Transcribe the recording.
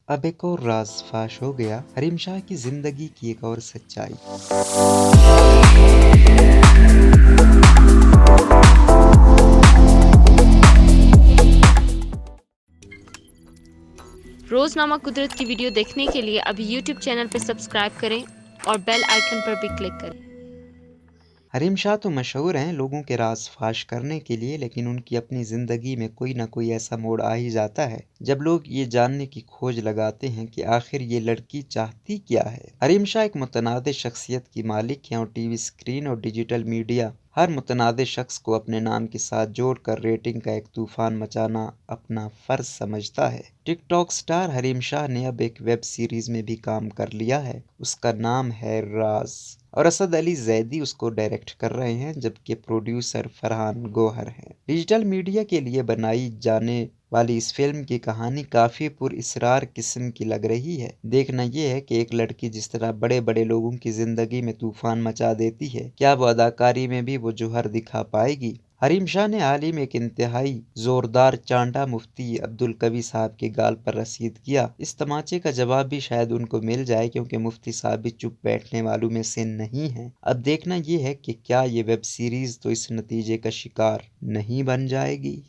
اب ایک اور راز فاش ہو گیا، حریم شاہ کی زندگی کی ایک اور سچائی۔ روزنامہ قدرت کی ویڈیو دیکھنے کے لیے ابھی یوٹیوب چینل پر سبسکرائب کریں اور بیل آئیکن پر بھی کلک کریں۔ حریم شاہ تو مشہور ہیں لوگوں کے راز فاش کرنے کے لیے، لیکن ان کی اپنی زندگی میں کوئی نہ کوئی ایسا موڑ آ ہی جاتا ہے جب لوگ یہ جاننے کی کھوج لگاتے ہیں کہ آخر یہ لڑکی چاہتی کیا ہے۔ حریم شاہ ایک متنازع شخصیت کی مالک ہیں اور ٹی وی اسکرین اور ڈیجیٹل میڈیا ہر متنازع شخص کو اپنے نام کے ساتھ جوڑ کر ریٹنگ کا ایک طوفان مچانا اپنا فرض سمجھتا ہے۔ ٹک ٹاک سٹار حریم شاہ نے اب ایک ویب سیریز میں بھی کام کر لیا ہے، اس کا نام ہے راز، اور اسد علی زیدی اس کو ڈائریکٹ کر رہے ہیں، جبکہ پروڈیوسر فرحان گوہر ہیں۔ ڈیجیٹل میڈیا کے لیے بنائی جانے والی اس فلم کی کہانی کافی پر اسرار قسم کی لگ رہی ہے۔ دیکھنا یہ ہے کہ ایک لڑکی جس طرح بڑے بڑے لوگوں کی زندگی میں طوفان مچا دیتی ہے، کیا وہ اداکاری میں بھی وہ جوہر دکھا پائے گی؟ حریم شاہ نے حال ہی میں ایک انتہائی زوردار چانٹا مفتی عبدالقوی صاحب کے گال پر رسید کیا۔ اس تماچے کا جواب بھی شاید ان کو مل جائے، کیونکہ مفتی صاحب بھی چپ بیٹھنے والوں میں سے نہیں ہیں۔ اب دیکھنا یہ ہے کہ کیا یہ ویب سیریز تو اس نتیجے کا شکار نہیں بن جائے گی۔